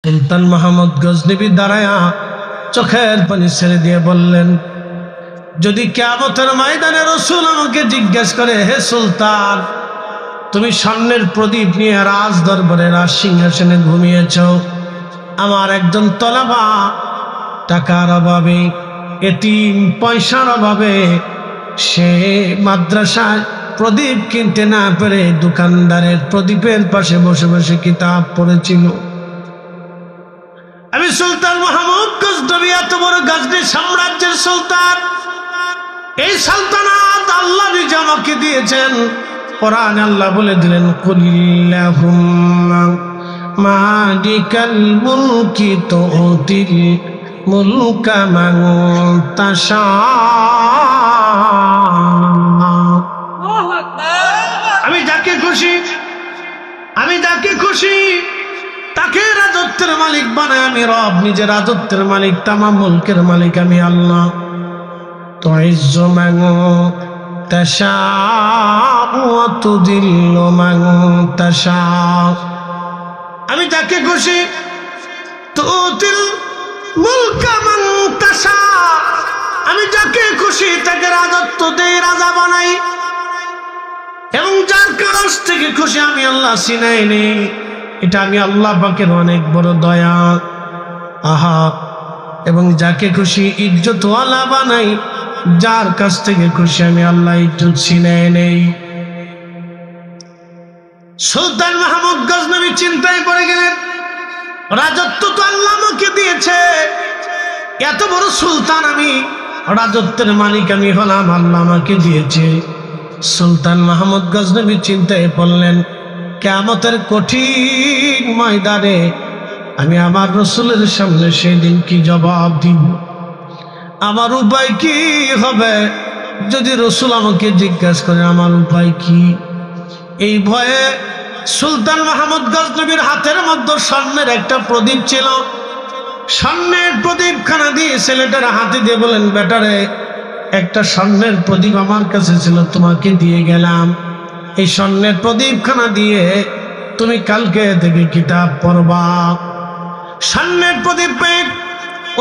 সুলতান মাহমুদ গজনবী দাঁড়ায়া চোখের পানি ছেড়ে দিয়ে বললেন, যদি কিয়ামতের ময়দানে রাসূল আমাকে জিজ্ঞেস করে, হে সুলতান, তুমি স্বর্ণের প্রদীপ নিয়ে রাজ দরবারে রাজ সিংহাসনে ঘুমিয়েছ, আমার একজন তলাবা টাকার অভাবে, এতিম পয়সার অভাবে সে মাদ্রাসায় প্রদীপ কিনতে না পেরে দোকানদারের প্রদীপের পাশে বসে বসে কিতাব পড়েছিল। আমি সুলতান মাহমুদ গজনবী এত বড় গজনী সাম্রাজ্যের সুলতান, এই সালতানাত আল্লাহ নিজে আমাকে দিয়েছেন। কোরআন আল্লাহ বলে দিলেন, কুলিল্লাহুম্মা মালিকাল মুলকি তুতিল মুলকা মান তাশা। আমি যাকে খুশি তাকে রাজত্বের মালিক বানায় আমি রব, নিজে রাজত্বের মালিক, তামাম মুলকের মালিক আমি আল্লাহ। তুইজ্জু মান তাশা ওয়া তুযিল্লু মান তাশা। আমি যাকে খুশি, তুতিল মুলকা মান তাশা, আমি যাকে খুশি তাকে রাজত্ব দেই, রাজা বানাই, এবং যার কাছ থেকে খুশি আমি আল্লাহ ছিনাই নেই। এটা আমি আল্লাহ পাকের অনেক বড় দয়া। আহা, এবং যাকে খুশি ইজ্জতওয়ালা বানাই, যার কাছ থেকে খুশি আমি আল্লাহ ইজ্জত ছিনাই নেই। সুলতান মাহমুদ গজনবী চিন্তায় পড়ে গেলেন, রাজত্ব তো আল্লাহ আমাকে দিয়েছে, এত বড় সুলতান আমি, রাজত্বের মালিক আমি হলাম, আল্লাহ আমাকে দিয়েছে। সুলতান মাহমুদ গজনবী চিন্তায় পড়লেন, কিয়ামতের কঠিন ময়দানে আমি আমার রাসূলের সামনে সেদিন কি জবাব দিব, আমার উপায় কি হবে যদি রাসূল আমাকে জিজ্ঞাসা করে আমার উপায় কি। এই ভয়ে সুলতান মাহমুদ গজনবীর হাতের মধ্যে স্বর্ণের একটা প্রদীপ ছিল, স্বর্ণের প্রদীপখানা দিয়ে ছেলেটার হাতে দিয়ে বলেন, বেটারে, একটা স্বর্ণের প্রদীপ আমার কাছে ছিল, তোমাকে দিয়ে গেলাম, এই স্বর্ণের প্রদীপখানা দিয়ে তুমি কালকে থেকে কিতাব পড়বা। স্বর্ণের প্রদীপ পেয়ে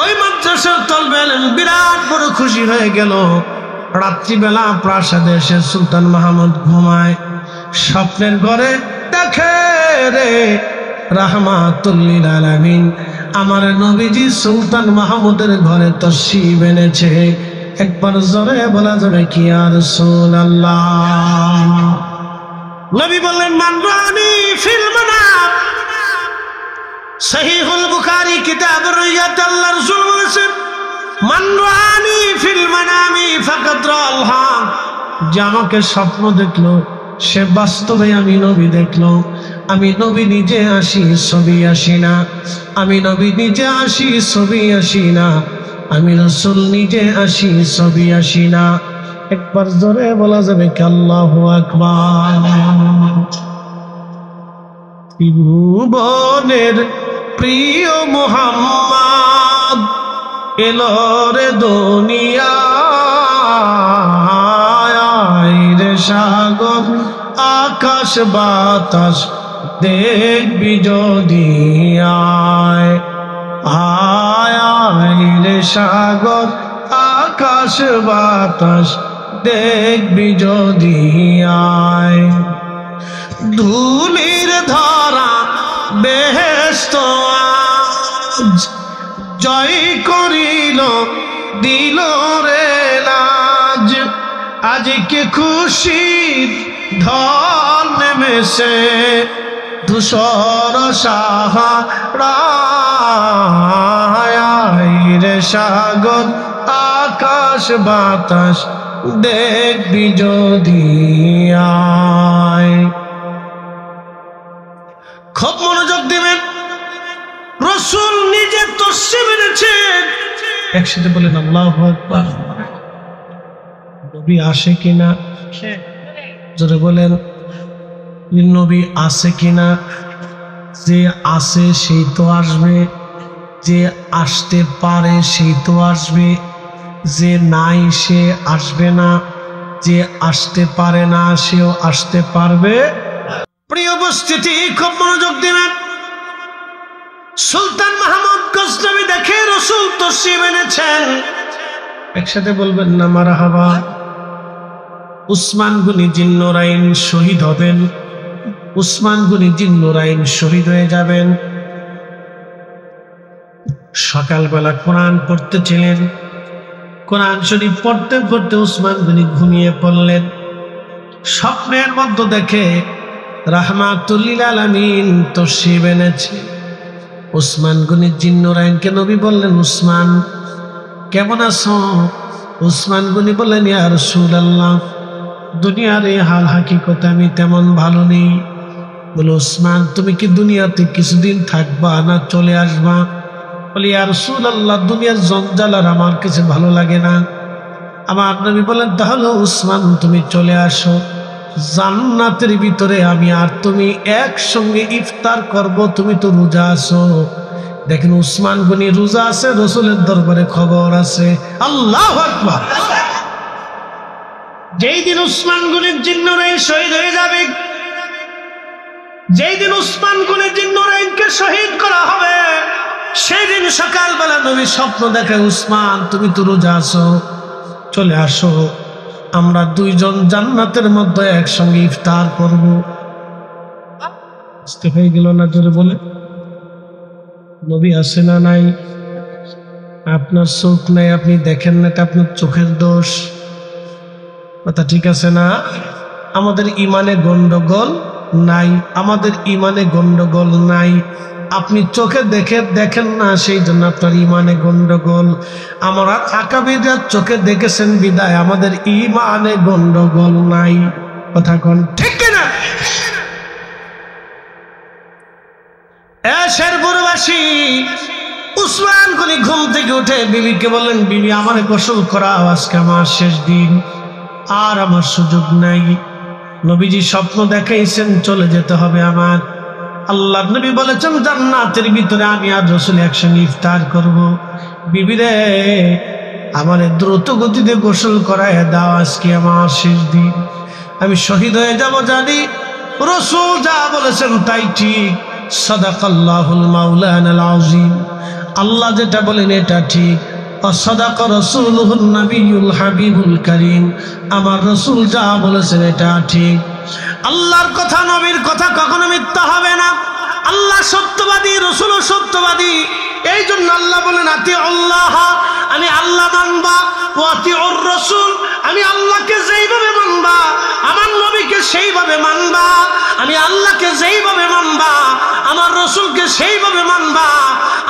ওই মাদ্রাসার তলবে বিরাট বড় খুশি হয়ে গেল। রাত্রিবেলা প্রাসাদে এসে সুলতান মাহমুদ ঘুমায়, স্বপ্নের ঘরে দেখে রে রাহমাতুল লিল আলামিন আমার নবীজি সুলতান মাহমুদের ঘরে তশরিফ এনেছে। একবার জোরে বলা যাবে কি ইয়া রাসূলুল্লাহ? নবী বললেন, মান রানি ফিল মানাম, সহিহুল বুখারী কিতাবুর রুয়াত, আল্লাহ রাসূল বলেছেন, মান রানি ফিল মানামি ফাকাদ রাল হক, যে আমাকে স্বপ্ন দেখলো সে বাস্তবে আমি নবী দেখলো। আমি নবী নিজে আসি ছবি আসি না, আমি নবী নিজে আসি ছবি আসি না, আমি রাসূল নিজে আসি ছবি আসি না। একবার জোরে বলা যাবে কি আল্লাহু আকবার? ত্রিভুবনের প্রিয় মুহাম্মদ এলো রে দুনিয়ায়, রে সাগর আকাশ বাতাস দেখবি যদি আয়, আয় রে সাগর আকাশ বাতাস দেখবি যদি আয়। ধুলির ধরা বেহেশত আজ জয় করিল দিল রে লাজ, আজকে খুশির ঢল নেমেছে ধূসর সাহারায়, রে সাগর আকাশ বাতাস দেখবি যদি আয়। খুব মনোযোগ দিবেন, রাসূল নিজে তশরিফ এনেছেন। একসাথে বলেন আল্লাহু আকবার। নবী আসে কিনা জোরে বলেন, নবী আসে কিনা? যে আসে সেই তো আসবে, যে আসতে পারে সেই তো আসবে, যে নাই সে আসবে না, যে আসতে পারে না সেও আসতে পারবে। প্রিয় উপস্থিতি, খুব মনোযোগ দিবেন। সুলতান মাহমুদ গজনবী দেখে রাসূল তশরিফ এনেছেন, একসাথে বলবেন না মারহাবা। উসমান গনি জিন্নুরাইন শহীদ হবেন, উসমান গনি জিন্নুরাইন শহীদ হয়ে যাবেন। সকালবেলা কোরআন পড়তেছিলেন, কোরআন শরীফ পড়তে পড়তে উসমান গনি ঘুমিয়ে পড়লেন। স্বপ্নের মধ্যে দেখে রাহমাতুল লিল আলামিন তশরিফ এনেছে। উসমান গনি জিন্নুরাইনকে নবী বললেন, উসমান কেমন আছো? উসমান গনি বললেন, ইয়া রাসূলুল্লাহ, দুনিয়ার এই হাল হাকিকতে আমি তেমন ভালো নেই। বলে, উসমান তুমি কি দুনিয়াতে কিছুদিন থাকবা না চলে আসবা? বলে, ইয়া রাসূলুল্লাহ, দুনিয়ার জঞ্জাল আর আমার কিছু ভালো লাগে না। আমার নবী বলেন, তাহলে উসমান তুমি চলে আসো, জান্নাতের ভিতরে আমি আর তুমি একসঙ্গে ইফতার করব, তুমি তো রোজা আছো। দেখেন উসমান গনি রোজা আছে, রাসূলের দরবারে খবর আছে। আল্লাহু আকবার। যেই দিন উসমান গনি জিন্নুরাইন শহীদ হয়ে যাবে, যেই দিন উসমান গনি জিন্নুরাইনকে শহীদ করা হবে, সেই দিন সকালবেলা নবী স্বপ্ন দেখে, উসমান তুমি তো রোজা আছো, চলে আসো, আমরা দুইজন জান্নাতের মধ্যে একসঙ্গে ইফতার করব। বুঝতে হয়ে গেল না? জোরে বলে। নবী আসে না নাই? আপনার চোখ নাই, আপনি দেখেন না, এটা আপনার চোখের দোষ। কথা ঠিক আছে না? আমাদের ইমানে গন্ডগোল নাই, আমাদের ইমানে গন্ডগোল নাই। আপনি চোখে দেখেন না, সেই জন্য আপনার ইমানে গন্ডগোল। আমরা আকাবিররা চোখে দেখেছেন বিদায় আমাদের ইমানে গন্ডগোল নাই। কথা কোন ঠিক না? শেরপুরবাসী উসমান গনি ঘুম থেকে উঠে বিবিকে বললেন, বিবি আমারে গোসল করাও, আজকে আমার শেষ দিন, আর আমার সুযোগ নাই। নবীজি স্বপ্ন দেখাইছেন চলে যেতে হবে আমার। আল্লাহ নবী বলেছেন জান্নাতের ভিতরে আমি আর রাসূল একসঙ্গে ইফতার করব। বিবি রে, আমারে দ্রুত গতিতে গোসল করায় দাও, আজকে আমার শেষ দিন, আমি শহীদ হয়ে যাব জানি। রাসূল যা বলেছেন তাই ঠিক। সাদাকাল্লাহুল মাওলানাল আযীম। আল্লাহ যেটা বলেন এটা ঠিক। সাদাকা রাসূলুহুন নবিয়ুল হাবিবুল কারীম। আমার রাসূল যা বলেছেন এটা ঠিক। আল্লাহর কথা, নবীর কথা কখনো মিথ্যা হবে না। আল্লাহ সত্যবাদী, রাসূলও সত্যবাদী। এই জন্য আল্লাহ বলেন, আতিউল্লাহ, আমি আল্লাহ মানবা, ওয়া আতিউর রাসূল, আমি আল্লাহকে যেইভাবে মানবা, আমার নবীকে সেইভাবে মানবা। আমি আল্লাহকে যেইভাবে মানবা, আমার রাসূলকে সেইভাবে মানবা।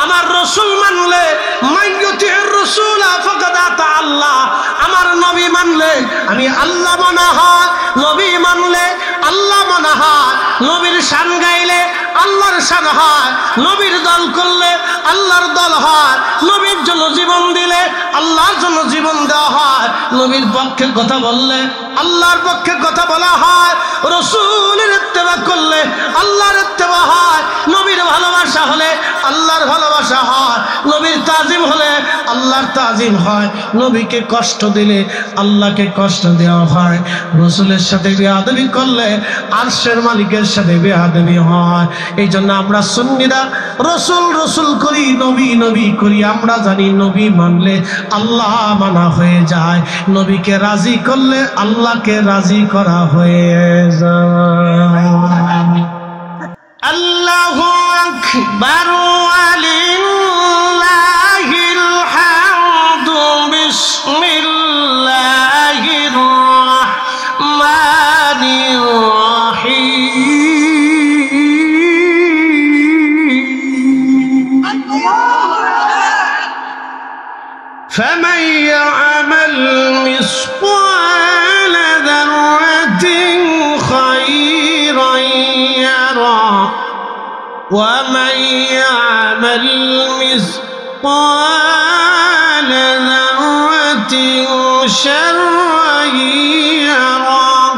আমার রাসূল মানলে, মাইয়ুতির রাসূল ফাকাদ আতা আল্লাহ, আমার নবী মানলে আমি আল্লাহ মানা হয়, নবী মানলে আল্লাহ মানা হয়। নবীর শান গাইলে আল্লাহর শান হয়, নবীর দল করলে আল্লাহর দল হয়, নবীর জন্য জীবন দিলে আল্লাহর জন্য জীবন দেওয়া হয়, নবীর পক্ষে কথা বললে আল্লাহর পক্ষে কথা বলা হয়, রাসূলের ইত্তেবা করলে আল্লাহর ইত্তেবা হয়, নবীর ভালোবাসা হলে আল্লাহর ভালোবাসা হয়, নবীর তাজিম হলে আল্লাহর তাজিম হয়, নবীকে কষ্ট দিলে আল্লাহকে কষ্ট দেওয়া হয়, রাসূলের সাথে বেয়াদবি করলে আরশের মালিকের সাথে বেয়াদবি হয়। এই জন্য আমরা সুন্নিরা রাসূল রাসূল করি, নবী নবী করি। আমরা জানি নবী মানলে আল্লাহ মানা হয়ে যায়, নবীকে রাজি করলে আল্লাহকে রাজি করা হয়ে যায়। আল্লাহু আকবার ওয়ালিল্লাহিল হামদু। বিসমিল্লাহির রাহমানির রাহিম। ফামান ইয়া'মাল মিসকাল যাররাতিন খায়রান ইয়ারা ومن يعمل مثقال ذرة شرا يره।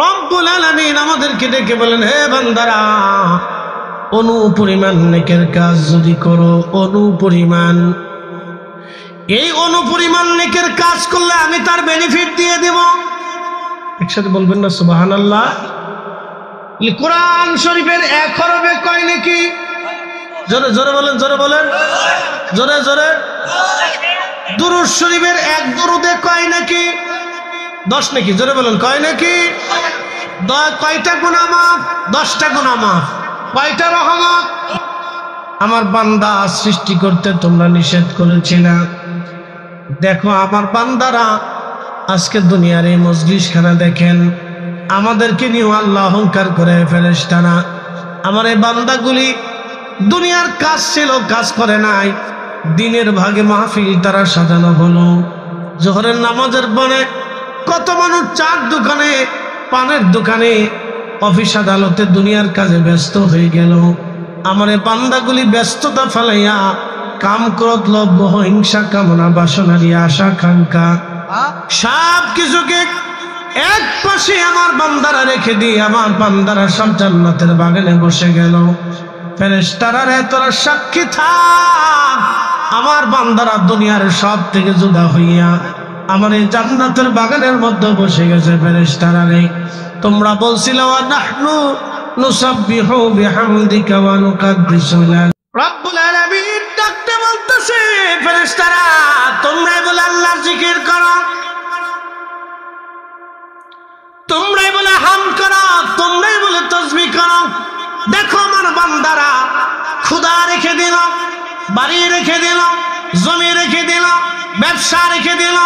রব্বুল আলামিন আমাদেরকে ডেকে বলেন, হে বান্দারা, অনুপরিমাণ নেকের কাজ যদি করো, অনুপরিমাণ, এই অনুপরিমাণ নেকের কাজ করলে আমি তার বেনিফিট দিয়ে দেব। একসাথে বলবেন না সুবহানাল্লাহ? কোরআন শরীফের এক হরফে কয় নাকি? জোরে জোরে বলেন, জোরে বলেন, জোরে জোরে। দুরূদ শরীফের এক দুরুদে কয় নাকি? 10 নাকি? জোরে বলেন, কয় নাকি? কয়টা গুনাহ মাফ? 10টা গুনাহ মাফ। কয়টা রহমত? আমার বান্দা সৃষ্টি করতে তোমরা নিষেধ করেছিলে, দেখো আমার বান্দারা আজকে দুনিয়ার এই মজলিসখানা দেখেন, আমাদেরকে নিয়ে আল্লাহ অহংকার করে ফেরেশতারা। আমার এই বান্দাগুলি দুনিয়ার কাজ ছিল, কাজ করে নাই। দিনের ভাগে মাহফিল তারা সাজানো হলো, জোহরের নামাজের পরে কত মানুষ চার দোকানে, পানের দোকানে, অফিস আদালতে দুনিয়ার কাজে ব্যস্ত হয়ে গেল। আমার এই বান্দাগুলি ব্যস্ততা ফেলাইয়া কাম, ক্রোধ, লোভ, মোহ, হিংসা, কামনা, বাসনারি, আশা, আকাঙ্ক্ষা সব কিছুকে এক পাশে আমার বান্দারা রেখে দিয়ে আমার বান্দারা সব জান্নাতের বাগানে বসে গেল। ফেরেশতারা রে তোরা সাক্ষী থাক, আমার বান্দারা দুনিয়ার সব থেকে জুদা হইয়া আমার এই জান্নাতের বাগানের মধ্যে বসে গেছে। ফেরেশতারা রে তোমরা বলছিলে ওয়া নাহনু নুসাব্বিহু বিহামদিকা ওয়া নুকাদ্দিসু লাক। রব্বুল আলামিন ডাকতে বলতেছে, ফেরেশতারা তোমরাই বলে আল্লাহর জিকির করো, তোমরাই বলে হামদ করো, তোমরাই বলে তাসবিহ করো। দেখো আমার বান্দারা ক্ষুধা রেখে দিল, বাড়ি রেখে দিল, জমি রেখে দিল, ব্যবসা রেখে দিল,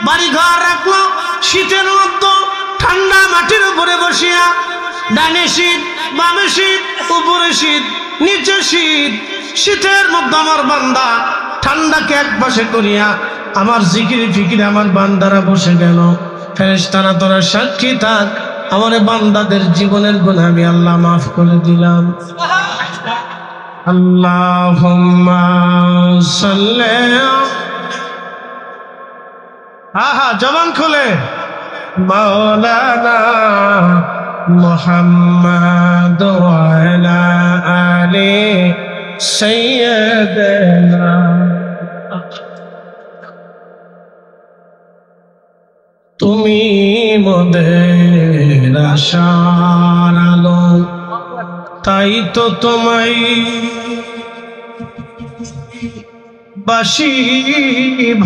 বাড়ি ঘর রাখলো, শীতের মধ্যে ঠান্ডা মাটির উপরে বসিয়া, ডানে শীত, বামে শীত, উপরে শীত, নিচে শীত, শীতের মধ্যে আমার বান্দা ঠান্ডাকে এক পাশে করিয়া আমার জিকির ফিকিরে আমার বান্দারা বসে গেল। ফেরেশতারা তোরা সাক্ষী থাক, আমার বান্দাদের জীবনের গুনাহ আমি আল্লাহ মাফ করে দিলাম। আল্লাহুম্মা সাল্লি, আহা জবান খুলে, মাওলানা মুহাম্মাদ ওয়া আলা আলি সাইয়্যিদিনা। তুমি মোদের আশার আলো, তাই তো তোমায় বাসি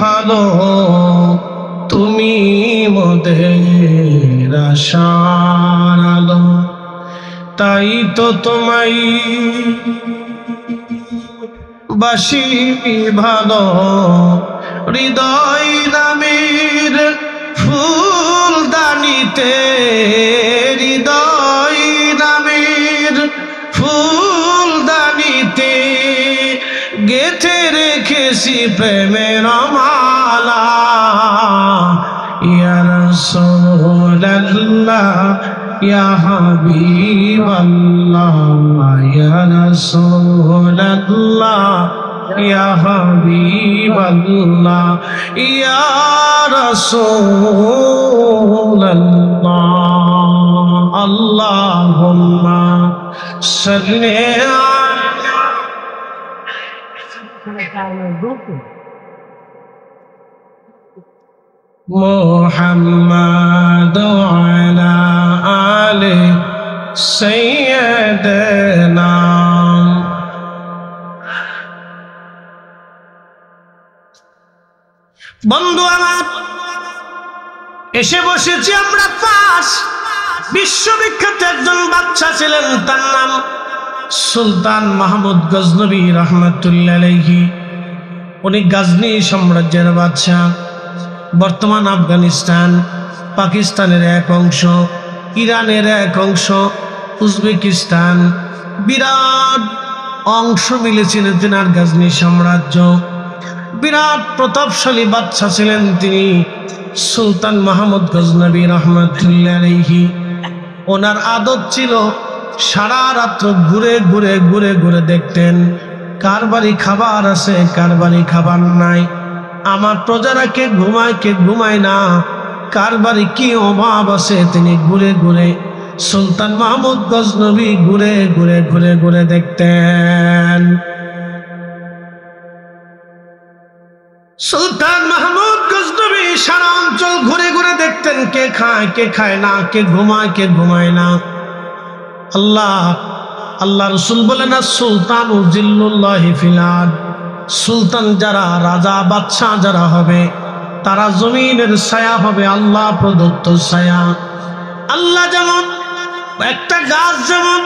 ভালো। তুমি মোদের আশার আলো, তাই তো তোমায় বাসি ভালো। হৃদয় নামের ফুলদানিতে, হৃদয় নামের ফুলদানিতে গেথে রেখেছি প্রেমের মালা। ইয়া রাসূলুল্লাহ, ইয়া হাবিবাল্লাহ, ইয়া রাসূলুল্লাহ, ইয়া হাবিবাল্লাহ, ইয়া রাসূলুল্লাহ। আল্লাহুম্মা সাল্লি মুহাম্মাদ ওয়া আলা আলি সাইয়্যিদিনা। বন্ধু আমার, এসে বসেছি আমরা পাশ। বিশ্ববিখ্যাত একজন বাদশা ছিলেন, তার নাম সুলতান মাহমুদ গজনবী রহমাতুল্লাহ আলাইহি। উনি গাজনী সাম্রাজ্যের বাদশা। বর্তমান আফগানিস্তান, পাকিস্তানের এক অংশ, ইরানের এক অংশ, উজবেকিস্তান, বিরাট অংশ মিলেছিল তিনার গাজনী সাম্রাজ্য। বিরাট প্রতাপশালী বাদশা ছিলেন তিনি, সুলতান মাহমুদ গজনবী রহমাতুল্লাহ আলাইহি। ওনার আদত ছিল সারা রাত্র ঘুরে ঘুরে ঘুরে ঘুরে দেখতেন কার বাড়ি খাবার আছে, কার বাড়ি খাবার নাই, আমার প্রজারা কে ঘুমায় কে ঘুমায় না, কার বাড়ি কি অভাব আছে। তিনি ঘুরে ঘুরে, সুলতান মাহমুদ গজনবী ঘুরে ঘুরে ঘুরে ঘুরে দেখতেন। সুলতান মাহমুদ গজনবী সারা অঞ্চল ঘুরে ঘুরে দেখতেন কে খায় কে খায় না, কে ঘুমায় কে ঘুমায় না। আল্লাহ রসুল বলেন সুলতান জিল্লুল্লাহি ফিল আরদ, সুলতান যারা, রাজা বাদশাহ যারা হবে তারা জমিনের ছায়া হবে, আল্লাহ প্রদত্ত ছায়া। আল্লাহ যেমন একটা গাছ যেমন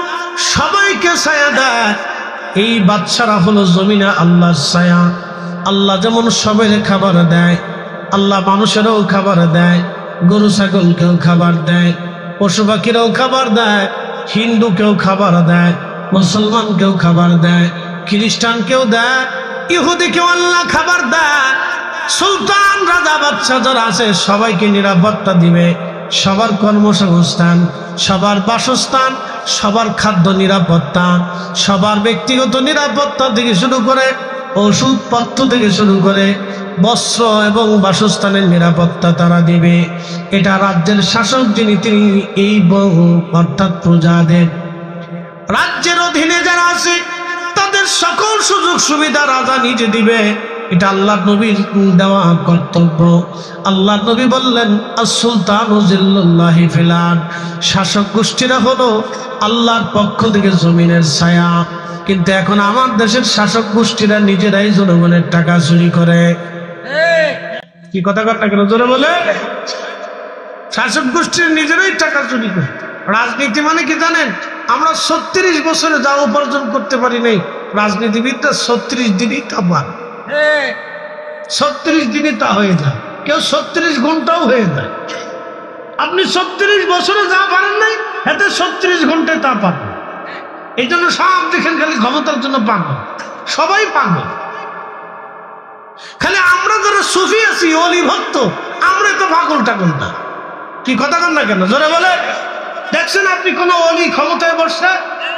সবাইকে ছায়া দেয়, এই বাদশারা হলো জমিনে আল্লাহর ছায়া। আল্লাহ যেমন সবাইকে খাবার দেয়, আল্লাহ মানুষেরও খাবার দেয়, গরু ছাগলকেও খাবার দেয়, পশু পাখিরাও খাবার দেয়, হিন্দুকেও খাবার দেয়, মুসলমানকেও খাবার দেয়, খ্রিস্টানকেও দেয়, ইহুদিকেও আল্লাহ খাবার দেয়। সুলতান রাজা বাদশা যারা আছে সবাইকে নিরাপত্তা দিবে, সবার কর্মসংস্থান, সবার বাসস্থান, সবার খাদ্য নিরাপত্তা, সবার ব্যক্তিগত নিরাপত্তা থেকে শুরু করে ওষুধপত্র থেকে শুরু করে বস্ত্র এবং বাসস্থানের নিরাপত্তা তারা দিবে। এটা রাজ্যের শাসক যিনি তিনি এই বহু অর্থাৎ প্রজাদের, রাজ্যের অধীনে যারা আছে তাদের সকল সুযোগ সুবিধা রাজা নিজে দিবে। এটা আল্লাহ নবীর দেওয়া কর্তব্য। আল্লাহ নবী বললেন আস-সুলতানু জিল্লুল্লাহি ফিল আরদ, শাসক গোষ্ঠীরা হলো আল্লাহর পক্ষ থেকে জমিনের ছায়া। কিন্তু এখন আমার দেশের শাসক গোষ্ঠীরা নিজেরাই জনগণের টাকা চুরি করে। কি কথা কথা কেন জোরে বলে? শাসক গোষ্ঠীর নিজেরাই টাকা চুরি করে। রাজনীতি মানে কি জানেন? আমরা 36 বছরে যা উপার্জন করতে পারি নাই, রাজনীতিবিদরা 36 দিনই তা পারে। 36 দিনে তা হয়ে যায়, কেউ 36 ঘন্টাও হয়ে যায়। আপনি 36 বছরে যা পারেন নাই, এতে 36 ঘন্টায় তা পাবেন। এই জন্য সব দেখেন খালি ক্ষমতার জন্য পাগল, সবাই পাগল। খালি আমরা যারা সুফি আছি, অলি ভক্ত, আমরা তো পাগল টাগল না। কি কথা কন না কেন জোরে বলে? দেখছেন আপনি কোন অলি ক্ষমতায় বসছে?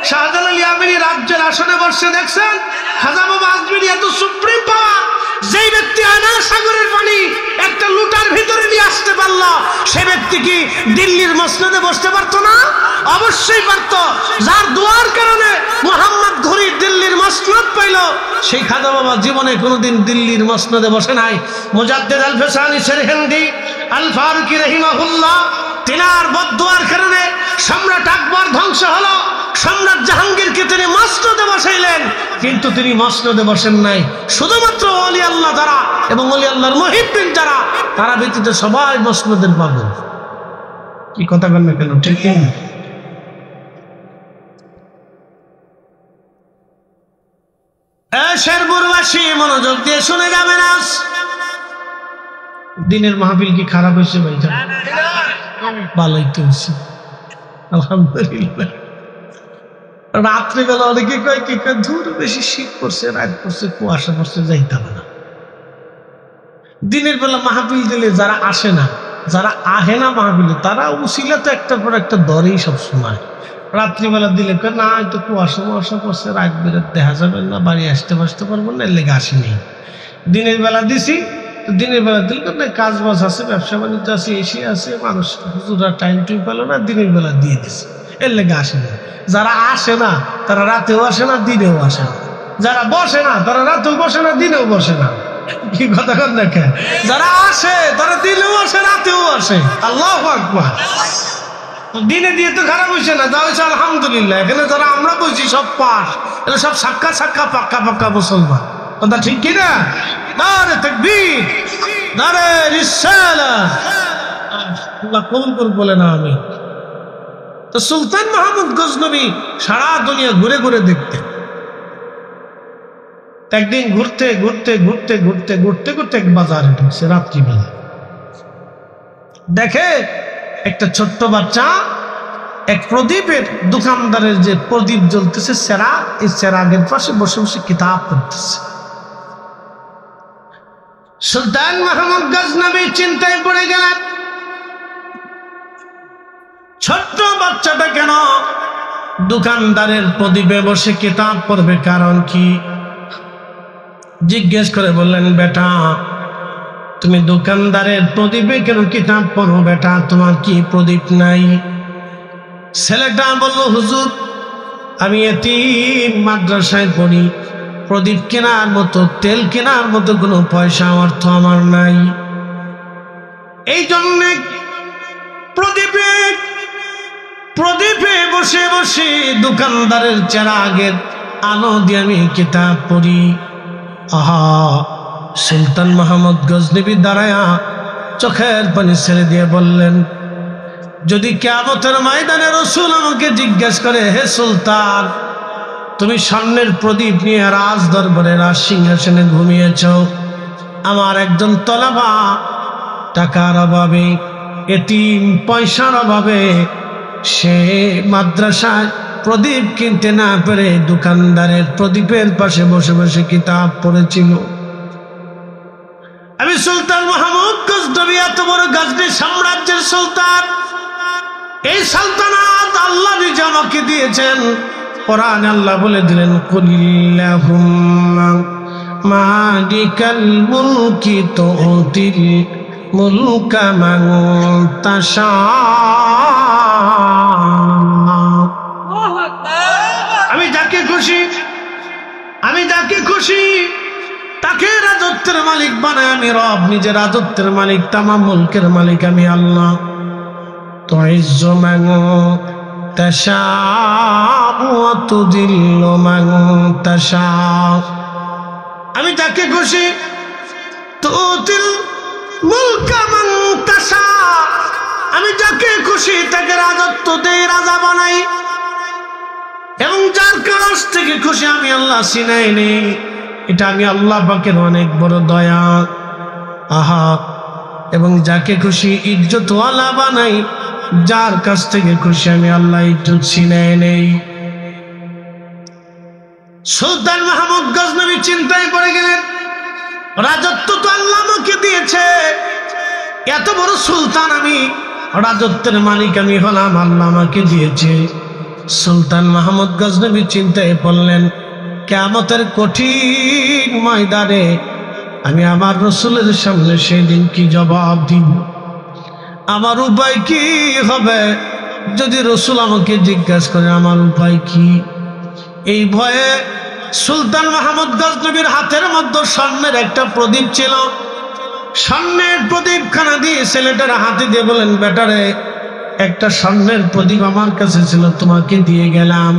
শাহজালাল ইয়ামিনী রাজ্যের আসনে বসছে দেখছেন? খাজা বাবা আজমিরি এত সুপ্রিম পাওয়ার, যেই ব্যক্তি আনা সাগরের পানি একটা লুটার ভিতরে নিয়ে আসতে পারলো, সে ব্যক্তি কি দিল্লির মসনদে বসতে পারতো না? অবশ্যই পারতো। যার দোয়ার কারণে মোহাম্মদ ঘুরি দিল্লির মসনদ পাইল, সেই খাজা বাবা জীবনে কোনোদিন দিল্লির মসনদে বসে নাই। মুজাদ্দিদ আল ফেসানি সেরহিন্দি আল ফারুকি রাহিমাহুল্লাহ, তিনার বদদুয়ার কারণে সম্রাট আকবর ধ্বংস হলো। সম্রাট জাহাঙ্গীরকে তিনি মসনদে বসাইলেন, কিন্তু তিনি মসনদে বসেন নাই। শুধুমাত্র ওলি আল্লাহ যারা এবং ওলি আল্লাহর মুহিব্বিন যারা, তারা ব্যতীত সবাই মসনদের পাগল। কি কথা বলেন না কেন? ঠিক কি? শেরপুরবাসী মনোযোগ দিয়ে শুনে যাবেন। আজ দিনের মাহফিল কি খারাপ হয়েছে ভাই? ভালোই তো হয়েছে আলহামদুলিল্লাহ। রাত্রিবেলা অনেকে কয় কি ধুর বেশি শীত পড়ছে, রাত পড়ছে, কুয়াশা পড়ছে, যাইতাম না। দিনের বেলা মাহফিল দিলে যারা আসে না, যারা আহে না মাহফিলে, তারা উসিলা তো একটার পর একটা ধরেই সব সময়। রাত্রিবেলা দিলে না হয়তো কুয়াশা মুয়াশা পড়ছে, রাত বেরোতে দেখা যাবে না, বাড়ি আসতে বসতে পারবো না, এর লেগে আসেনি। দিনের বেলা দিছি, তো দিনের বেলা দিলে না কাজ বাজ আছে, ব্যবসা বাণিজ্য আছে, এসে আছে, মানুষ হুজুরা টাইম টুই পেলো না, দিনের বেলা দিয়ে দিছে, এর লেগে আসে না। যারা আসে না তারা রাতেও আসে না, দিনেও আসে না। যারা বসে না তারা রাতেও বসে না, দিনেও বসে না। কি কথা কর না কেন? যারা আসে তারা দিনেও আসে, রাতেও আসে। আল্লাহু আকবার। দিনে দিয়ে তো খারাপ হয়েছে না, যা হয়েছে আলহামদুলিল্লাহ। এখানে যারা আমরা বলছি সব পাস, এগুলো সব সাক্কা সাক্কা পাক্কা পাক্কা মুসলমান। কথা ঠিক কিনা? নারে তাকবীর, নারে রিসালাত। আল্লাহ কবুল করুন বলে না আমি। তো সুলতান মাহমুদ গজনবী সারা দুনিয়া ঘুরে ঘুরে দেখতেন। একদিন ঘুরতে ঘুরতে ঘুরতে ঘুরতে ঘুরতে ঘুরতে এক বাজারে ঢুকছে রাত্রিবেলা। দেখে একটা ছোট্ট বাচ্চা এক প্রদীপের দোকানদারের যে প্রদীপ জ্বলতেছে সেরা, এই সেরাগের পাশে বসে বসে কিতাব পড়তেছে। সুলতান মাহমুদ গজনবী চিন্তায় পড়ে গেলেন, ছোট্ট বাচ্চাটা কেন দোকানদারের প্রদীপে বসে কিতাব পড়বে, কারণ কি? জিজ্ঞেস করে বললেন, বেটা তুমি দোকানদারের প্রদীপে কেন কিতাব পড়ো বেটা, তোমার কি প্রদীপ নাই? ছেলেটা বলল, হুজুর আমি এতিম মাদ্রাসায় পড়ি, প্রদীপ কেনার মতো, তেল কেনার মতো কোনো পয়সা অর্থ আমার নাই, এই জন্যে প্রদীপে প্রদীপে বসে বসে দোকানদারের চেরাগের আলো দিয়ে আমি কিতাব পড়ি। আহা, সুলতান মাহমুদ গজনবী দাঁড়ায়া চোখের পানি ছেড়ে দিয়ে বললেন, যদি কিয়ামতের ময়দানে রাসূল আমাকে জিজ্ঞেস করে, হে সুলতান, তুমি স্বর্ণের প্রদীপ নিয়ে রাজ দরবারে রাজ সিংহাসনে ঘুমিয়েছ, আমার একজন তলাবা টাকার অভাবে, এতিম পয়সার অভাবে সে মাদ্রাসায় প্রদীপ কিনতে না পেরে দোকানদারের প্রদীপের পাশে বসে বসে কিতাব পড়েছিল। আমি সুলতান মাহমুদ গজনবী, এত বড় গজনী সাম্রাজ্যের সুলতান, এই সালতানাত আল্লাহ নিজে আমাকে দিয়েছেন। কোরআনে আল্লাহ বলে দিলেন, কুলিল্লাহুম্মা মালিকাল মুলকি তুতিল মুলকা মান তাশা। আমি যাকে খুশি তাকে রাজত্বের মালিক বানায় আমি রব, নিজে রাজত্বের মালিক, তামাম মুলকের মালিক আমি আল্লাহ। তুইজ্জু মান তাশা ওয়া তুযিল্লু মান তাশা। আমি যাকে খুশি, তুতিল মুলকা মান তাশা, আমি যাকে খুশি তাকে রাজত্ব দেই, রাজা বানাই, এবং যার কাছ থেকে খুশি আমি আল্লাহ ছিনাই নেই। এটা আমি আল্লাহ পাকের অনেক বড় দয়া। আহা, এবং যাকে খুশি ইজ্জতওয়ালা বানাই, যার কাছ থেকে খুশি আমি আল্লাহ ইজ্জত ছিনাই নেই। সুলতান মাহমুদ গজনবী চিন্তায় পড়ে গেলেন, রাজত্ব তো আল্লাহ আমাকে দিয়েছে, এত বড় সুলতান আমি, রাজত্বের মালিক আমি হলাম, আল্লাহ আমাকে দিয়েছে। সুলতান মাহমুদ গজনবী চিন্তায় পড়লেন, কিয়ামতের কঠিন ময়দানে আমি আমার রাসূলের সামনে সেদিন কি জবাব দিব, আমার উপায় কি হবে যদি রাসূল আমাকে জিজ্ঞাসা করে আমার উপায় কি। এই ভয়ে সুলতান মাহমুদ গজনবীর হাতের মধ্যে স্বর্ণের একটা প্রদীপ ছিল, স্বর্ণের প্রদীপখানা দিয়ে ছেলেটার হাতে দিয়ে বলেন, বেটারে, একটা স্বর্ণের প্রদীপ আমার কাছে ছিল, তোমাকে দিয়ে গেলাম,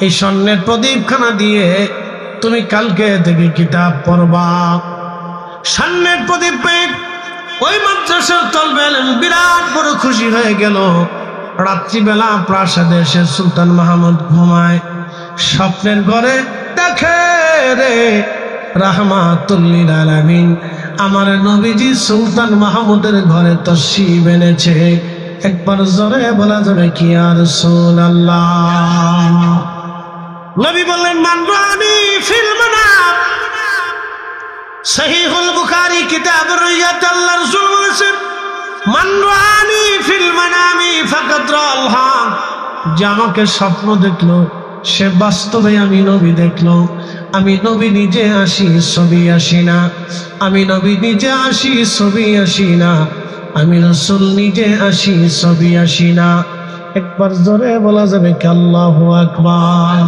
এই স্বর্ণের প্রদীপখানা দিয়ে তুমি কালকে থেকে কিতাব পড়বা। স্বর্ণের প্রদীপ পেয়ে ওই মাদ্রাসার তলবে এলেন, বিরাট বড় খুশি হয়ে গেল। রাত্রিবেলা প্রাসাদে এসে সুলতান মাহমুদ ঘুমায়, স্বপ্নের ঘরে দেখে রে রাহমাতুল লিল আলামিন আমার নবীজি সুলতান মাহমুদের ঘরে তশরিফ এনেছে। একবার জোরে বলা যাবে কি ইয়া রাসূলুল্লাহ? নবী বললেন, মান রানি ফিল মানাম, সহিহুল বুখারী কিতাবুর রিয়াত, আল্লাহ রাসূল বলেছেন, মান রানি ফিল মানামি ফাকাদ রাল হক, যে আমাকে স্বপ্ন দেখলো সে বাস্তবে আমি নবী দেখলো। আমি নবী নিজে আসি ছবি আসি না, আমি নবী নিজে আসি ছবি আসি না, আমি রাসূল নিজে আসি ছবি আসি না। একবার জোরে বলা যাবে কি আল্লাহু আকবার?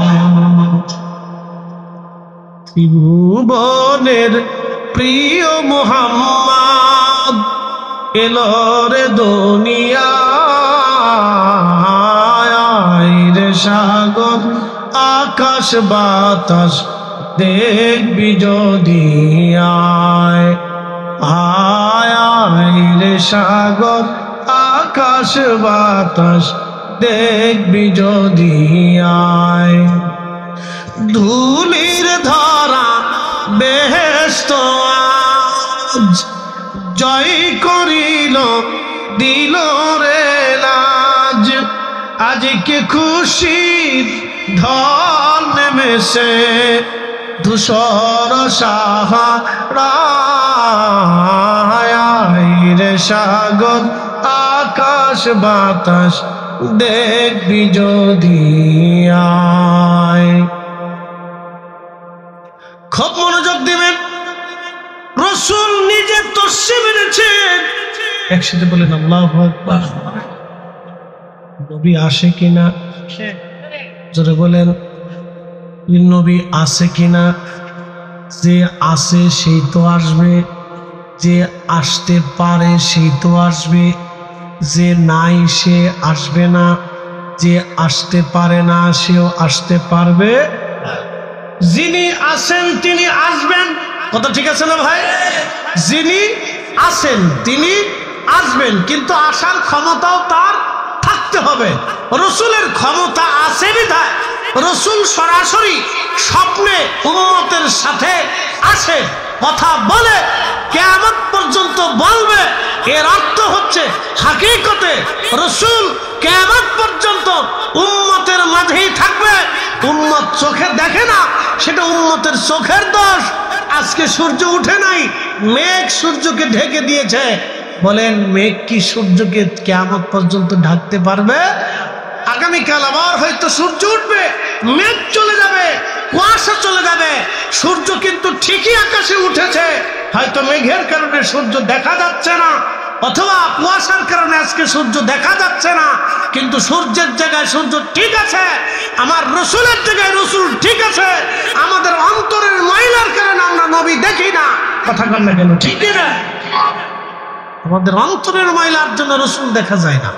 ত্রিভুবনের প্রিয় মুহাম্মদ এলো রে দুনিয়ায়, রে সাগর আকাশ বাতাস দেখবি যদি আয়, আয় রে সাগর আকাশ বাতাস দেখবি যদি আয়। ধুলির ধরা বেহেশত আজ জয় করিল দিল রে লাজ, আজকে খুশির ঢল নেমেছে ধূসর সাহারায়, রে সাগর আকাশ বাতাস দেখবি যদি আয়। খুব মনোযোগ দিবেন, রাসূল নিজে তশরিফ এনেছেন। একসাথে বলেন আল্লাহু আকবার। নবী আসে কিনা জোরে বলেন, নবী আসে কিনা? যে আসে সেই তো আসবে, যে আসতে পারে সেই তো আসবে, যে নাই সে আসবে না। যে আসতে পারে না সেও আসতে পারবে, যিনি আসেন তিনি আসবেন। কথা ঠিক আছে না ভাই? যিনি আসেন তিনি আসবেন, কিন্তু আসার ক্ষমতাও তার থাকতে হবে। রসুলের ক্ষমতা আছে বিধায় রসুল সরাসরি স্বপ্নে উম্মতের সাথে আসে, কথা বলে, কিয়ামত পর্যন্ত বলবে। এর অর্থ হচ্ছে হাকিকতে রসুল কিয়ামত পর্যন্ত উম্মতের মাঝেই থাকবে। উম্মত চোখে দেখে না, সেটা উম্মতের চোখের দোষ। আজকে সূর্য উঠে নাই, মেঘ সূর্যকে ঢেকে দিয়েছে। বলেন মেঘ কি সূর্যকে কিয়ামত পর্যন্ত ঢাকতে পারবে? আগামীকাল আবার হয়তো সূর্য উঠবে, মেঘ চলে যাবে, কুয়াশা চলে যাবে। সূর্য কিন্তু ঠিকই আকাশে উঠেছে, হয়তো মেঘের কারণে সূর্য দেখা যাচ্ছে না, অথবা কুয়াশার কারণে আজকে সূর্য দেখা যাচ্ছে না, কিন্তু সূর্যের জায়গায় সূর্য ঠিক আছে। আমার রসুলের জায়গায় রসুল ঠিক আছে। আমাদের অন্তরের ময়লার কারণে আমরা নবী দেখি না। কথা বল না কেন? ঠিক না? আমাদের অন্তরের ময়লার জন্য রসুল দেখা যায় না।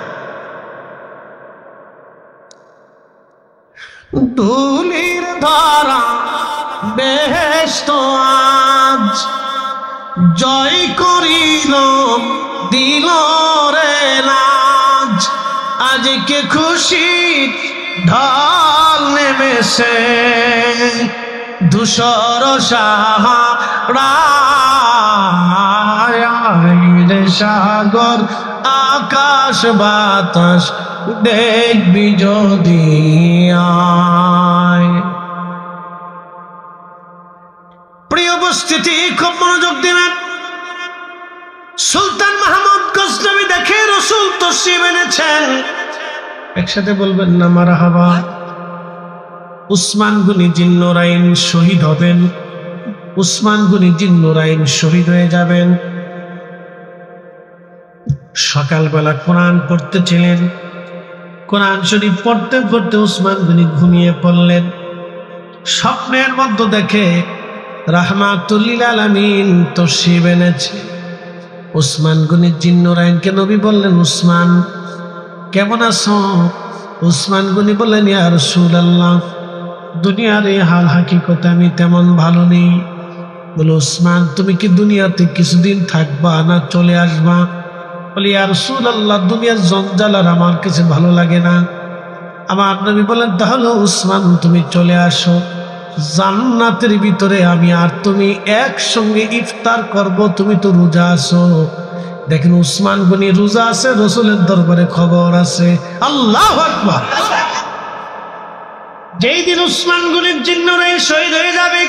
ধুলির ধরা বেহেশত আজ জয় করিল দিল রে লাজ। আজকে খুশি ঢল নেমেছে ধূসর সাহারা, সাগর আকাশ বাতাস দেখবি যদি আয়। প্রিয় উপস্থিতি, খুব মনোযোগ দিবেন। সুলতান মাহমুদ গজনবী দেখে রসুল তশরিফ এনেছেন। একসাথে বলবেন না মারহাবা। উসমান গনি জিন্নুরাইন শহীদ হবেন, উসমান গনি জিন্নুরাইন শহীদ হয়ে যাবেন। সকালবেলা কোরআন পড়তেছিলেন, কোরআন শরীফ পড়তে পড়তে উসমান গনি ঘুমিয়ে পড়লেন। স্বপ্নের মধ্যে দেখে রাহমাতুল লিল আলামিন তশরিফ এনেছে। উসমান গনি জিন্নুরাইনকে নবী বললেন, উসমান কেমন আছো? উসমান গনি বললেন, ইয়া রাসূলুল্লাহ, দুনিয়ার এই হাল হাকিকতে আমি তেমন ভালো নেই। বলে, উসমান তুমি কি দুনিয়াতে কিছুদিন থাকবা না চলে আসবা? বলি, ইয়া রাসূলুল্লাহ, দুনিয়ার জঞ্জাল আর আমার কাছে ভালো লাগে না। আমার নবী বলেন, তাহলে উসমান তুমি চলে আসো, জান্নাতের ভিতরে আমি আর তুমি একসঙ্গে ইফতার করব। তুমি তো রোজা আছো। দেখেন উসমান গনি রোজা আছে, রসুলের দরবারে খবর আছে। আল্লাহু আকবার। যেই দিন উসমান গনির জিন্নুরাইন শহীদ হয়ে যাবে,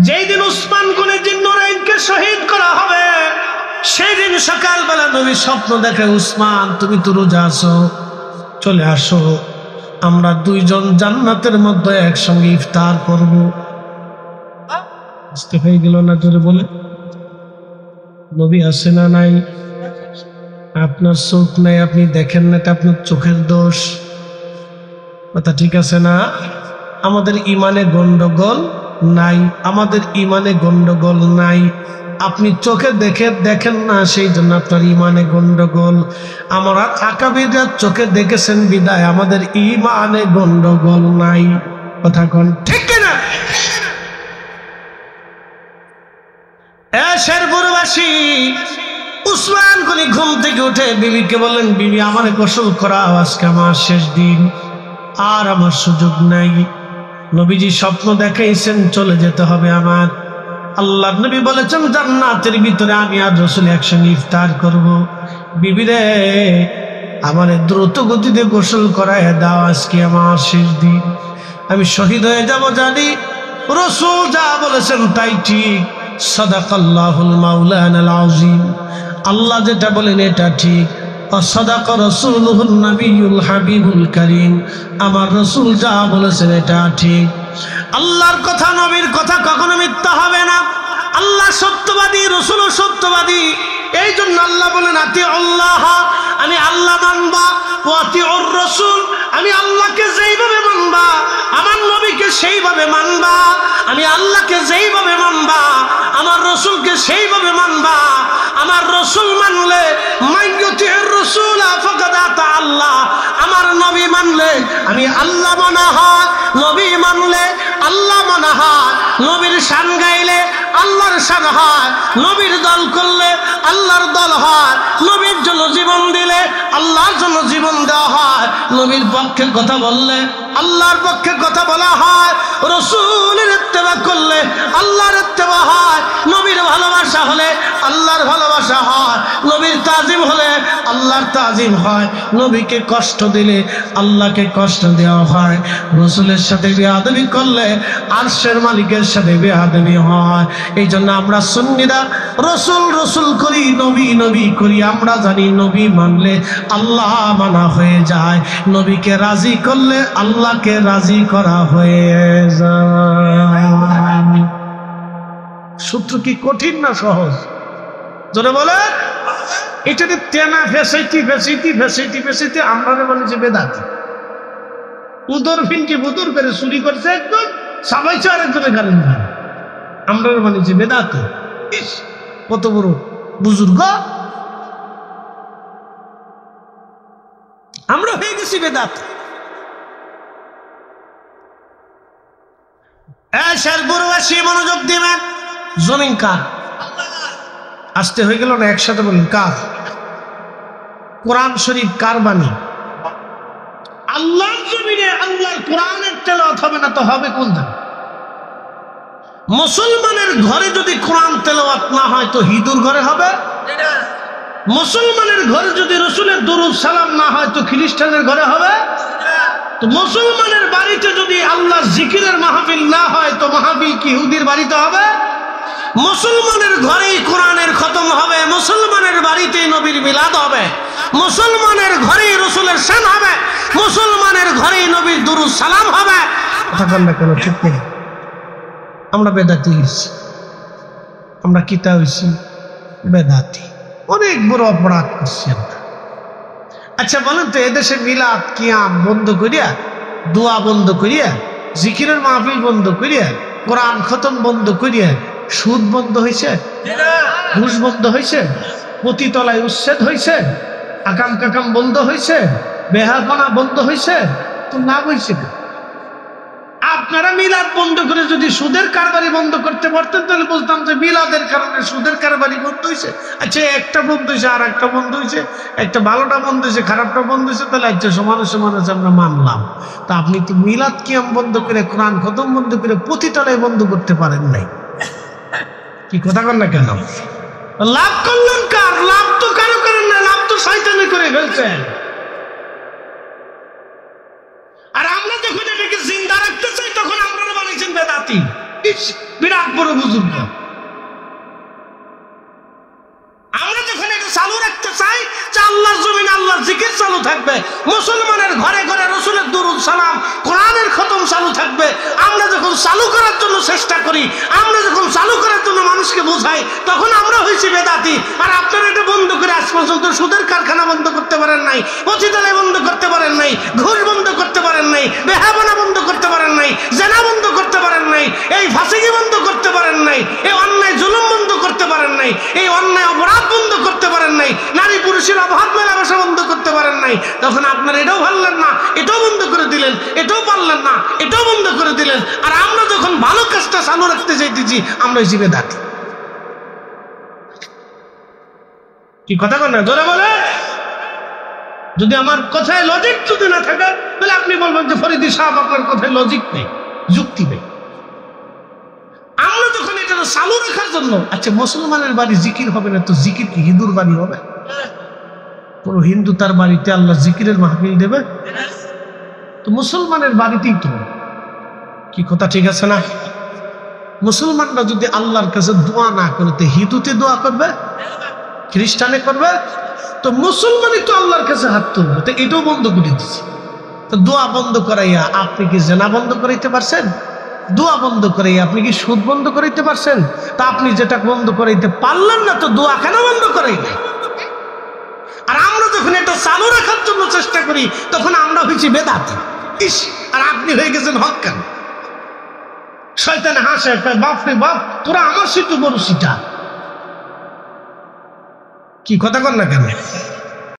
যেই দিন উসমান গনির জিন্নুরাইনকে শহীদ করা হবে, সেই দিন সকালবেলা নবী স্বপ্ন দেখে, উসমান তুমি তো রোজা আছো, চলে আসো, আমরা দুইজন জান্নাতের মধ্যে একসঙ্গে ইফতার করব। বুঝতে হয়ে গেল না? জোরে বলে। নবী আছে না নাই? আপনার চোখ নাই, আপনি দেখেন না, এটা আপনার চোখের দোষ। কথা ঠিক আছে না? আমাদের ইমানে গন্ডগোল নাই, আমাদের ইমানে গন্ডগোল নাই। আপনি চোখে দেখেন না, সেই জন্য আপনার ইমানে গন্ডগোল। আমরা আকাবিররা চোখে দেখেছেন বিদায় আমাদের ইমানে গন্ডগোল নাই। কথা কোন ঠিক না? শেরপুরবাসী উসমান গনি ঘুম থেকে উঠে বিবিকে বললেন, বিবি আমারে গোসল করাও, আজকে আমার শেষ দিন, আর আমার সুযোগ নাই। নবীজি স্বপ্ন দেখাইছেন চলে যেতে হবে আমার। আল্লাহ নবী বলেছেন জান্নাতের ভিতরে আমি আর রাসূল একসঙ্গে ইফতার করব। বিবি রে, আমারে দ্রুত গতিতে গোসল করায় দাও, আজকে আমার শেষ দিন, আমি শহীদ হয়ে যাব জানি। রাসূল যা বলেছেন তাই ঠিক। সাদাকাল্লাহুল মাওলানাল আযীম। আল্লাহ যেটা বলেন এটা ঠিক। সাদাকা রাসূলুহুন নবিয়ুল হাবিবুল কারীম। আমার রাসূল যা বলেছেন এটা ঠিক। আল্লাহর কথা, নবীর কথা কখনো মিথ্যা হবে না। আল্লাহ সত্যবাদী, রাসূলও সত্যবাদী। এই জন্য আল্লাহ বলেন, আতিউল্লাহ, আমি আল্লাহ মানবা, ওয়া আতিউর রাসূল, আমি আল্লাহকে যেইভাবে মানবা আমার নবীকে সেইভাবে মানবা, আমি আল্লাহকে যেইভাবে মানবা আমার রসুলকে সেইভাবে মানবা। আমার রসুল মানলে মাইয়ুতির রাসূলা ফাকাদ আতা আল্লাহ, আমার নবী মানলে আমি আল্লাহ মানা হয়, নবী মানলে আল্লাহ মানা হয়, নবীর শান গাইলে আল্লাহর শান হয়, নবীর দল করলে আল্লাহর দল হয়, নবীর জন্য জীবন দিলে আল্লাহর জন্য জীবন দেওয়া হয়, নবীর পক্ষে কথা বললে আল্লাহর পক্ষে কথা বলা হয়, রাসূলের ইত্তেবা করলে আল্লাহর ইত্তেবা হয়, নবীর ভালোবাসা হলে আল্লাহর ভালোবাসা হয়, নবীর তাজিম হলে আল্লাহর তাজিম হয়, নবীকে কষ্ট দিলে আল্লাহকে কষ্ট দেওয়া হয়, রাসূলের সাথে বেয়াদবি করলে আরশের মালিকের সাথে বেয়াদবি হয়। এই জন্য আমরা সুন্নিরা রসুল রসুল করি, নবী নবী করি। আমরা জানি নবী মানলে আল্লাহ মানা হয়ে যায়, নবীকে রাজি করলে আল্লাহকে রাজি করা হয়ে যায়। সূত্র কি কঠিন না সহজ? জোরে বলে। এটা তেনা ফেসিটি ফেসিটি ফেসিটি ফেসিটি আমরা বলি যে বেদাত। উদর ফিনকে বুদুর করে চুরি করছে একজন, সাবাইছে আরেকজনের গাড়ি ভাড়া, আমরা মানে যে বেদাত। ইস কত বড় বুজুর্গ, আমরা হয়ে গেছি বেদাত। শেরপুরবাসী মনোযোগ দিবেন। জমিন কার? আসতে হয়ে গেল না, একসাথে বলেন কার? কোরআন শরীফ কার বাণী? আল্লাহর জমিনে আল্লাহর কোরআনের তেলাওয়াত হবে না তো হবে কোন ধান? মুসলমানের ঘরে যদি কোরআন তেলাওয়াত না হয় তো হিন্দুর ঘরে হবে? মুসলমানের ঘরে যদি রসুলের দরুদ সালাম না হয় তো খ্রিস্টানের ঘরে হবে? তো মুসলমানের বাড়িতে যদি আল্লাহর জিকিরের মাহফিল না হয় তো মাহফিল কি ইহুদির বাড়িতে হবে? মুসলমানের ঘরেই কোরআনের খতম হবে, মুসলমানের বাড়িতেই নবীর মিলাদ হবে, মুসলমানের ঘরেই রসুলের শান হবে, মুসলমানের ঘরেই নবীর দরুদ সালাম হবে। কথা বল না কেন? ঠিক নেই। আমরা বেদাতি হয়েছি, আমরা কিতা হয়েছি? বেদাতি। অনেক বড় অপরাধ করছি আমরা। আচ্ছা বলেন তো, এদেশে মিলাদ কিয়াম বন্ধ করিয়া, দোয়া বন্ধ করিয়া, জিকিরের মাহফিল বন্ধ করিয়া, কোরআন খতম বন্ধ করিয়া সুদ বন্ধ হয়েছে? ঘুষ বন্ধ হয়েছে? পতিতলায় উচ্ছেদ হয়েছে? আকাম কাকাম বন্ধ হয়েছে? বেহাপনা বন্ধ হয়েছে? তো না হয়েছে। আপনারা মিলাদ বন্ধ করে যদি সুদের কারবারি বন্ধ করতে পারতেন তাহলে বলতাম যে মিলাদের কারণে সুদের কারবারি বন্ধ হয়েছে। আচ্ছা একটা বন্ধ হয়েছে, আর একটা বন্ধ হয়েছে, একটা ভালোটা বন্ধ হয়েছে, খারাপটা বন্ধ হয়েছে, তাহলে আচ্ছা সমানে সমানে আমরা মানলাম। তা আপনি তো মিলাদ কিয়াম বন্ধ করে, কোরআন খতম বন্ধ করে, পতিতলায় বন্ধ করতে পারেন নাই। কি কথা কন না কেন? লাভ করলেন কার? লাভ তো কারো করেন না, লাভ তো শয়তানি করে ফেলছেন। আর আমরা যখন এটাকে জিন্দা রাখতে চাই তখন আমরা বানিয়েছেন বেদাতি। বিরাট বড় বুজুর্গ। আমরা যখন এটা চালু রাখতে চাই যে আল্লাহর জমিনে আল্লাহর জিকির চালু থাকবে, মুসলমানের ঘরে ঘরে রসুলের দরুদ সালাম কোরআনের খতম চালু থাকবে, আমরা যখন চালু করার জন্য চেষ্টা করি, আমরা যখন চালু করার জন্য মানুষকে বোঝাই, তখন আমরা হয়েছি বেদাতি। আর আপনারা এটা বন্ধ করে আজ পর্যন্ত সুদের কারখানা বন্ধ করতে পারেন নাই, পতিতালয় বন্ধ করতে পারেন নাই, ঘুষ বন্ধ করতে পারেন নাই, বেহাবানা বন্ধ করতে পারেন নাই, জেনা বন্ধ করতে পারেন নাই, এই ফাঁসিকি বন্ধ করতে পারেন নাই, এই অন্যায় জুলুম বন্ধ করতে পারেন নাই, এই অন্যায় অপরাধ বন্ধ করতে পারেন নাই, নারী পুরুষের অবাধ মেলামেশা বন্ধ করতে পারেন নাই। তখন আপনারা এটাও পারলেন না, এটাও বন্ধ করে দিলেন, এটাও পারলেন না, এটাও বন্ধ করে দিলেন। আর আমরা যখন ভালো কাজটা চালু রাখতে চাইতেছি আমরা হিসেবে দাঁড়ি। কি কথা বল না? জোরে বলে। যদি আমার কথায় লজিক যদি না থাকে তাহলে আপনি বলবেন যে ফরিদি সাহেব আপনার কথায় লজিক নেই, যুক্তি নেই। আমরা যখন এটা চালু রাখার জন্য, আচ্ছা মুসলমানের বাড়ি জিকির হবে না তো জিকির কি হিন্দুর বাড়ি হবে? কোন হিন্দু তার বাড়িতে আল্লাহ জিকিরের মাহফিল দেবে? তো মুসলমানের বাড়িতেই তো। কি কথা ঠিক আছে না? মুসলমানরা যদি আল্লাহর কাছে দোয়া না করে তো হিন্দুতে দোয়া করবে, খ্রিস্টানে করবে? তো মুসলমানই তো আল্লাহর কাছে হাত তুলবে। তো এটাও বন্ধ করে দিচ্ছে। তো দোয়া বন্ধ করাইয়া আপনি কি জেনা বন্ধ করাইতে পারছেন? দোয়া বন্ধ করাইয়া আপনি কি সুদ বন্ধ করাইতে পারছেন? তা আপনি যেটা বন্ধ করাইতে পারলেন না তো দোয়া কেন বন্ধ করাইলেন? আর আমরা যখন এটা চালু রাখার জন্য চেষ্টা করি তখন আমরা হয়েছি বেদাতি। ইস, আর আপনি হয়ে গেছেন হক্কান। শয়তানে হাসে, বাপ রে বাপ, তোরা আমার সিটু বড় সিটা। কি কথা কর না কেন?